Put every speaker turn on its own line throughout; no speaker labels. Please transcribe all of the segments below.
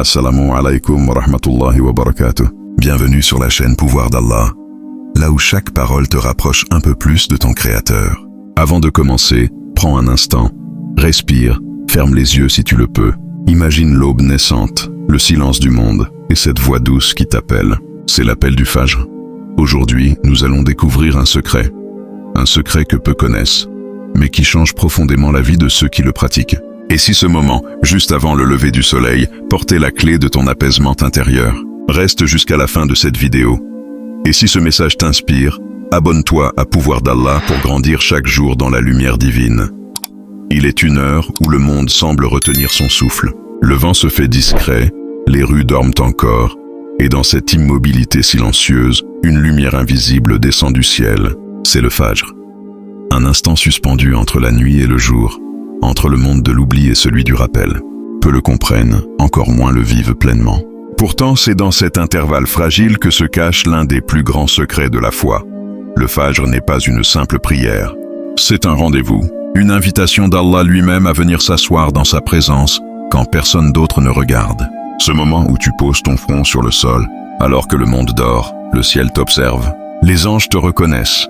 Assalamu alaikum wa rahmatullahi wa barakatuh. Bienvenue sur la chaîne Pouvoir d'Allah, là où chaque parole te rapproche un peu plus de ton Créateur. Avant de commencer, prends un instant, respire, ferme les yeux si tu le peux. Imagine l'aube naissante, le silence du monde et cette voix douce qui t'appelle. C'est l'appel du Fajr. Aujourd'hui, nous allons découvrir un secret que peu connaissent, mais qui change profondément la vie de ceux qui le pratiquent. Et si ce moment, juste avant le lever du soleil, portait la clé de ton apaisement intérieur? Reste jusqu'à la fin de cette vidéo. Et si ce message t'inspire, abonne-toi à Pouvoir d'Allah pour grandir chaque jour dans la lumière divine. Il est une heure où le monde semble retenir son souffle. Le vent se fait discret, les rues dorment encore, et dans cette immobilité silencieuse, une lumière invisible descend du ciel. C'est le Fajr. Un instant suspendu entre la nuit et le jour, entre le monde de l'oubli et celui du rappel. Peu le comprennent, encore moins le vivent pleinement. Pourtant, c'est dans cet intervalle fragile que se cache l'un des plus grands secrets de la foi. Le Fajr n'est pas une simple prière. C'est un rendez-vous, une invitation d'Allah lui-même à venir s'asseoir dans sa présence quand personne d'autre ne regarde. Ce moment où tu poses ton front sur le sol, alors que le monde dort, le ciel t'observe. Les anges te reconnaissent,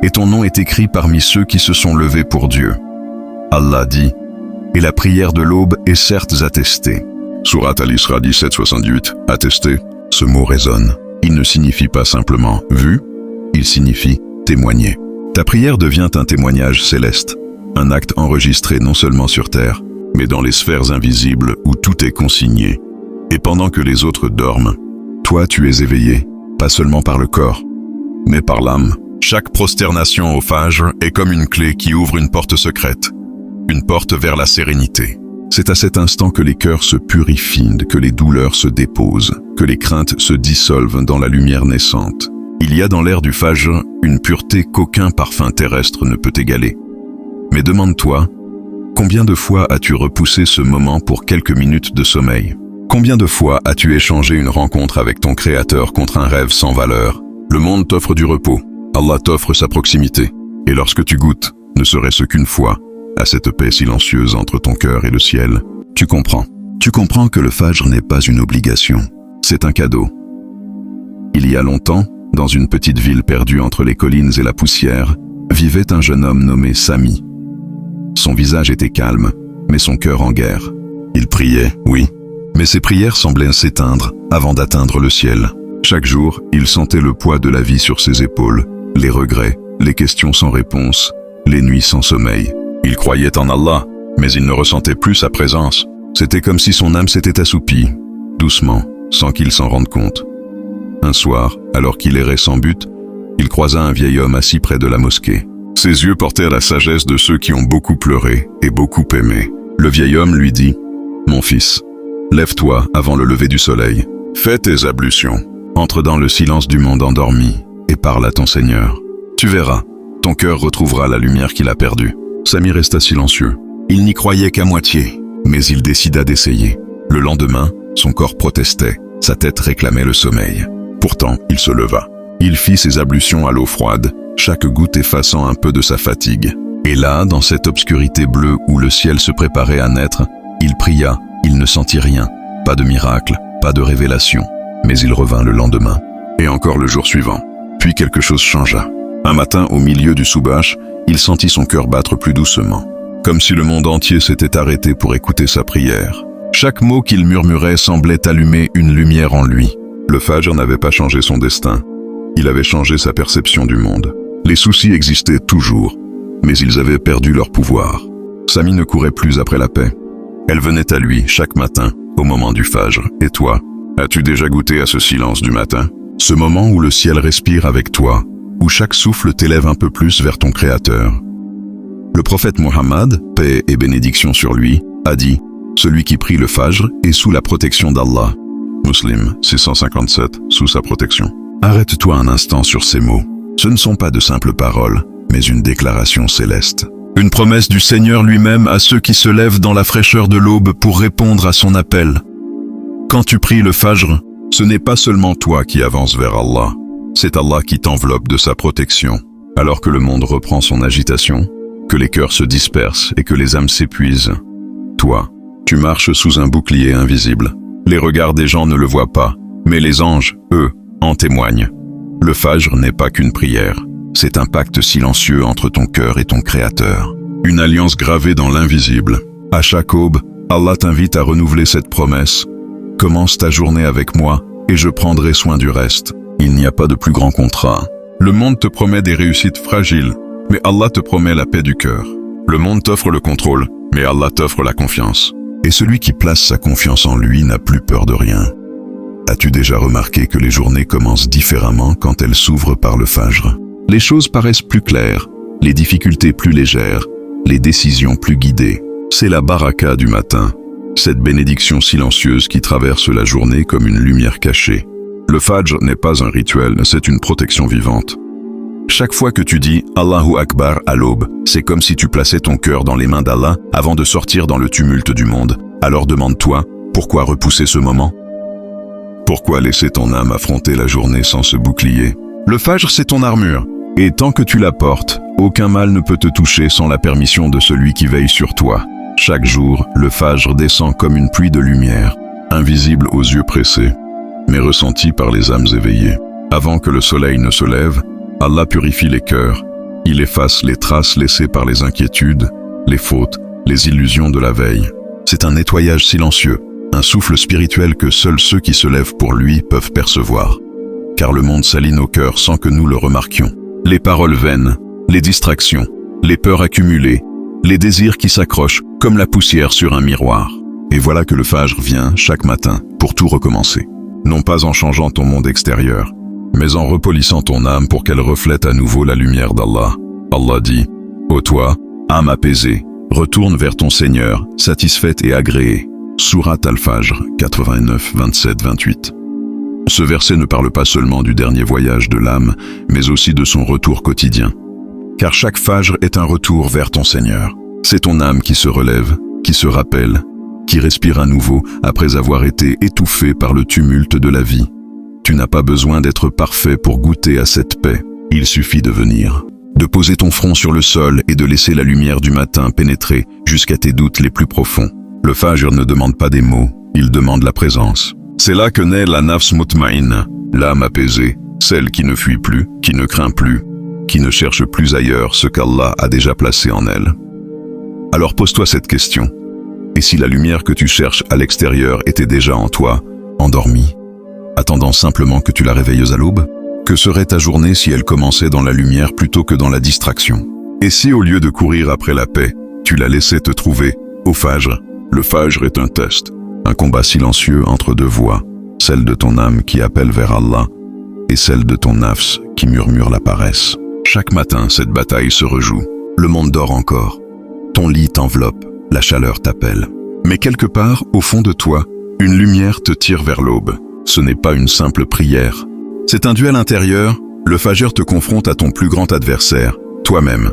et ton nom est écrit parmi ceux qui se sont levés pour Dieu. Allah dit, et la prière de l'aube est certes attestée. Sourate Al-Isra 17-68, attesté, ce mot résonne. Il ne signifie pas simplement vu, il signifie témoigner. Ta prière devient un témoignage céleste, un acte enregistré non seulement sur terre, mais dans les sphères invisibles où tout est consigné. Et pendant que les autres dorment, toi tu es éveillé, pas seulement par le corps, mais par l'âme. Chaque prosternation au Fajr est comme une clé qui ouvre une porte secrète. Une porte vers la sérénité. C'est à cet instant que les cœurs se purifient, que les douleurs se déposent, que les craintes se dissolvent dans la lumière naissante. Il y a dans l'air du Fajr une pureté qu'aucun parfum terrestre ne peut égaler. Mais demande-toi, combien de fois as-tu repoussé ce moment pour quelques minutes de sommeil? Combien de fois as-tu échangé une rencontre avec ton Créateur contre un rêve sans valeur? Le monde t'offre du repos, Allah t'offre sa proximité. Et lorsque tu goûtes, ne serait-ce qu'une fois, à cette paix silencieuse entre ton cœur et le ciel, tu comprends. Tu comprends que le Fajr n'est pas une obligation, c'est un cadeau. Il y a longtemps, dans une petite ville perdue entre les collines et la poussière, vivait un jeune homme nommé Sami. Son visage était calme, mais son cœur en guerre. Il priait, oui, mais ses prières semblaient s'éteindre avant d'atteindre le ciel. Chaque jour, il sentait le poids de la vie sur ses épaules, les regrets, les questions sans réponse, les nuits sans sommeil. Il croyait en Allah, mais il ne ressentait plus sa présence. C'était comme si son âme s'était assoupie, doucement, sans qu'il s'en rende compte. Un soir, alors qu'il errait sans but, il croisa un vieil homme assis près de la mosquée. Ses yeux portèrent la sagesse de ceux qui ont beaucoup pleuré et beaucoup aimé. Le vieil homme lui dit, « Mon fils, lève-toi avant le lever du soleil. Fais tes ablutions. Entre dans le silence du monde endormi et parle à ton Seigneur. Tu verras, ton cœur retrouvera la lumière qu'il a perdue. » Sami resta silencieux. Il n'y croyait qu'à moitié, mais il décida d'essayer. Le lendemain, son corps protestait, sa tête réclamait le sommeil. Pourtant, il se leva. Il fit ses ablutions à l'eau froide, chaque goutte effaçant un peu de sa fatigue. Et là, dans cette obscurité bleue où le ciel se préparait à naître, il pria, il ne sentit rien, pas de miracle, pas de révélation. Mais il revint le lendemain, et encore le jour suivant. Puis quelque chose changea. Un matin, au milieu du soubhache, il sentit son cœur battre plus doucement, comme si le monde entier s'était arrêté pour écouter sa prière. Chaque mot qu'il murmurait semblait allumer une lumière en lui. Le Fajr n'avait pas changé son destin, il avait changé sa perception du monde. Les soucis existaient toujours, mais ils avaient perdu leur pouvoir. Sami ne courait plus après la paix. Elle venait à lui chaque matin, au moment du Fajr. Et toi, as-tu déjà goûté à ce silence du matin? Ce moment où le ciel respire avec toi, où chaque souffle t'élève un peu plus vers ton Créateur. Le prophète Mohammed, paix et bénédiction sur lui, a dit « Celui qui prie le Fajr est sous la protection d'Allah. » Muslim 657, sous sa protection. Arrête-toi un instant sur ces mots. Ce ne sont pas de simples paroles, mais une déclaration céleste. Une promesse du Seigneur lui-même à ceux qui se lèvent dans la fraîcheur de l'aube pour répondre à son appel. Quand tu pries le Fajr, ce n'est pas seulement toi qui avances vers Allah. C'est Allah qui t'enveloppe de sa protection. Alors que le monde reprend son agitation, que les cœurs se dispersent et que les âmes s'épuisent, toi, tu marches sous un bouclier invisible. Les regards des gens ne le voient pas, mais les anges, eux, en témoignent. Le Fajr n'est pas qu'une prière, c'est un pacte silencieux entre ton cœur et ton Créateur. Une alliance gravée dans l'invisible. À chaque aube, Allah t'invite à renouveler cette promesse. Commence ta journée avec moi et je prendrai soin du reste. Il n'y a pas de plus grand contrat. Le monde te promet des réussites fragiles, mais Allah te promet la paix du cœur. Le monde t'offre le contrôle, mais Allah t'offre la confiance. Et celui qui place sa confiance en lui n'a plus peur de rien. As-tu déjà remarqué que les journées commencent différemment quand elles s'ouvrent par le Fajr? Les choses paraissent plus claires, les difficultés plus légères, les décisions plus guidées. C'est la baraka du matin, cette bénédiction silencieuse qui traverse la journée comme une lumière cachée. Le Fajr n'est pas un rituel, c'est une protection vivante. Chaque fois que tu dis Allahu Akbar à l'aube, c'est comme si tu plaçais ton cœur dans les mains d'Allah avant de sortir dans le tumulte du monde. Alors demande-toi, pourquoi repousser ce moment? Pourquoi laisser ton âme affronter la journée sans ce bouclier? Le Fajr, c'est ton armure. Et tant que tu la portes, aucun mal ne peut te toucher sans la permission de celui qui veille sur toi. Chaque jour, le Fajr descend comme une pluie de lumière, invisible aux yeux pressés, mais ressentie par les âmes éveillées. Avant que le soleil ne se lève, Allah purifie les cœurs. Il efface les traces laissées par les inquiétudes, les fautes, les illusions de la veille. C'est un nettoyage silencieux, un souffle spirituel que seuls ceux qui se lèvent pour lui peuvent percevoir. Car le monde salit nos cœurs sans que nous le remarquions. Les paroles vaines, les distractions, les peurs accumulées, les désirs qui s'accrochent comme la poussière sur un miroir. Et voilà que le Fajr vient chaque matin pour tout recommencer. Non pas en changeant ton monde extérieur, mais en repolissant ton âme pour qu'elle reflète à nouveau la lumière d'Allah. Allah dit, « Ô toi, âme apaisée, retourne vers ton Seigneur, satisfaite et agréée. » Sourate Al-Fajr 89, 27, 28. Ce verset ne parle pas seulement du dernier voyage de l'âme, mais aussi de son retour quotidien. Car chaque Fajr est un retour vers ton Seigneur. C'est ton âme qui se relève, qui se rappelle, qui respire à nouveau après avoir été étouffée par le tumulte de la vie. Tu n'as pas besoin d'être parfait pour goûter à cette paix. Il suffit de venir, de poser ton front sur le sol et de laisser la lumière du matin pénétrer jusqu'à tes doutes les plus profonds. Le Fajr ne demande pas des mots, il demande la présence. C'est là que naît la nafs mutmaïn, l'âme apaisée, celle qui ne fuit plus, qui ne craint plus, qui ne cherche plus ailleurs ce qu'Allah a déjà placé en elle. Alors pose-toi cette question. Et si la lumière que tu cherches à l'extérieur était déjà en toi, endormie, attendant simplement que tu la réveilles à l'aube? Que serait ta journée si elle commençait dans la lumière plutôt que dans la distraction? Et si au lieu de courir après la paix, tu la laissais te trouver au Fajr? Le Fajr est un test, un combat silencieux entre deux voix, celle de ton âme qui appelle vers Allah et celle de ton nafs qui murmure la paresse. Chaque matin, cette bataille se rejoue. Le monde dort encore. Ton lit t'enveloppe, la chaleur t'appelle. Mais quelque part, au fond de toi, une lumière te tire vers l'aube. Ce n'est pas une simple prière. C'est un duel intérieur. Le Fajr te confronte à ton plus grand adversaire, toi-même.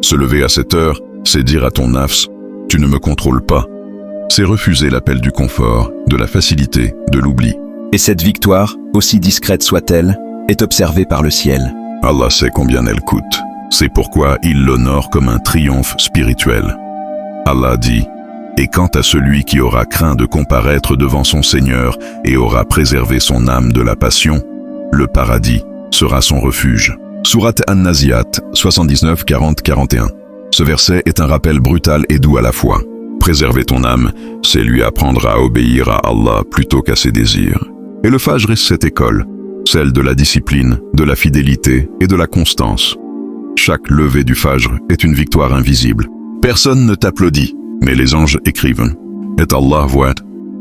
Se lever à cette heure, c'est dire à ton nafs, tu ne me contrôles pas. C'est refuser l'appel du confort, de la facilité, de l'oubli.
Et cette victoire, aussi discrète soit-elle, est observée par le ciel.
Allah sait combien elle coûte. C'est pourquoi il l'honore comme un triomphe spirituel. Allah dit, « Et quant à celui qui aura craint de comparaître devant son Seigneur et aura préservé son âme de la passion, le paradis sera son refuge. » Sourate An-Naziat 79, 40, 41. Ce verset est un rappel brutal et doux à la fois. Préserver ton âme, c'est lui apprendre à obéir à Allah plutôt qu'à ses désirs. Et le Fajr est cette école, celle de la discipline, de la fidélité et de la constance. Chaque levée du Fajr est une victoire invisible. Personne ne t'applaudit, mais les anges écrivent. Et Allah voit,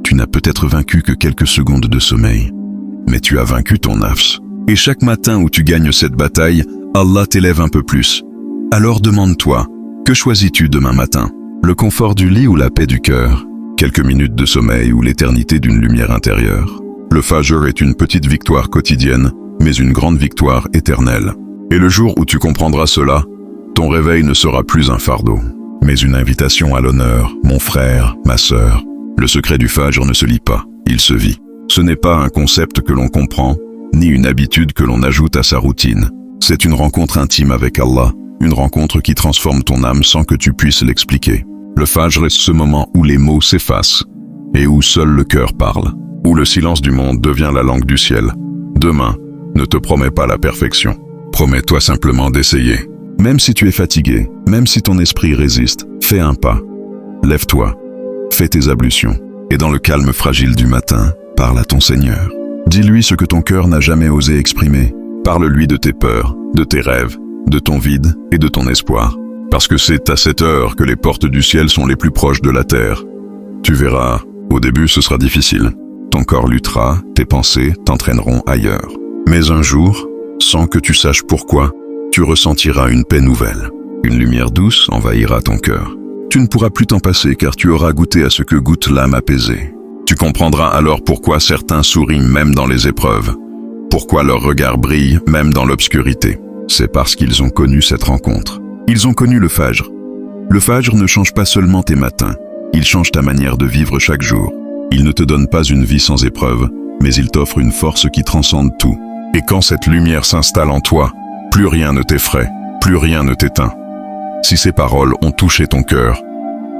tu n'as peut-être vaincu que quelques secondes de sommeil, mais tu as vaincu ton nafs. Et chaque matin où tu gagnes cette bataille, Allah t'élève un peu plus. Alors demande-toi, que choisis-tu demain matin? Le confort du lit ou la paix du cœur? Quelques minutes de sommeil ou l'éternité d'une lumière intérieure? Le Fajr est une petite victoire quotidienne, mais une grande victoire éternelle. Et le jour où tu comprendras cela, ton réveil ne sera plus un fardeau, mais une invitation à l'honneur, mon frère, ma sœur. Le secret du Fajr ne se lit pas, il se vit. Ce n'est pas un concept que l'on comprend, ni une habitude que l'on ajoute à sa routine. C'est une rencontre intime avec Allah, une rencontre qui transforme ton âme sans que tu puisses l'expliquer. Le Fajr est ce moment où les mots s'effacent, et où seul le cœur parle, où le silence du monde devient la langue du ciel. Demain, ne te promets pas la perfection. Promets-toi simplement d'essayer. Même si tu es fatigué, même si ton esprit résiste, fais un pas. Lève-toi, fais tes ablutions, et dans le calme fragile du matin, parle à ton Seigneur. Dis-lui ce que ton cœur n'a jamais osé exprimer. Parle-lui de tes peurs, de tes rêves, de ton vide et de ton espoir. Parce que c'est à cette heure que les portes du ciel sont les plus proches de la terre. Tu verras, au début ce sera difficile. Ton corps luttera, tes pensées t'entraîneront ailleurs. Mais un jour, sans que tu saches pourquoi, tu ressentiras une paix nouvelle. Une lumière douce envahira ton cœur. Tu ne pourras plus t'en passer car tu auras goûté à ce que goûte l'âme apaisée. Tu comprendras alors pourquoi certains sourient même dans les épreuves. Pourquoi leur regard brille même dans l'obscurité. C'est parce qu'ils ont connu cette rencontre. Ils ont connu le Fajr. Le Fajr ne change pas seulement tes matins, il change ta manière de vivre chaque jour. Il ne te donne pas une vie sans épreuve, mais il t'offre une force qui transcende tout. Et quand cette lumière s'installe en toi, plus rien ne t'effraie, plus rien ne t'éteint. Si ces paroles ont touché ton cœur,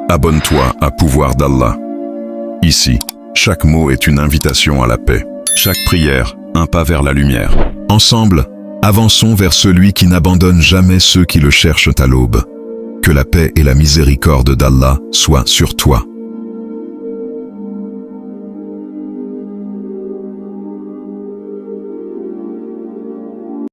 abonne-toi à Pouvoir d'Allah. Ici, chaque mot est une invitation à la paix. Chaque prière, un pas vers la lumière. Ensemble, avançons vers celui qui n'abandonne jamais ceux qui le cherchent à l'aube. Que la paix et la miséricorde d'Allah soient sur toi.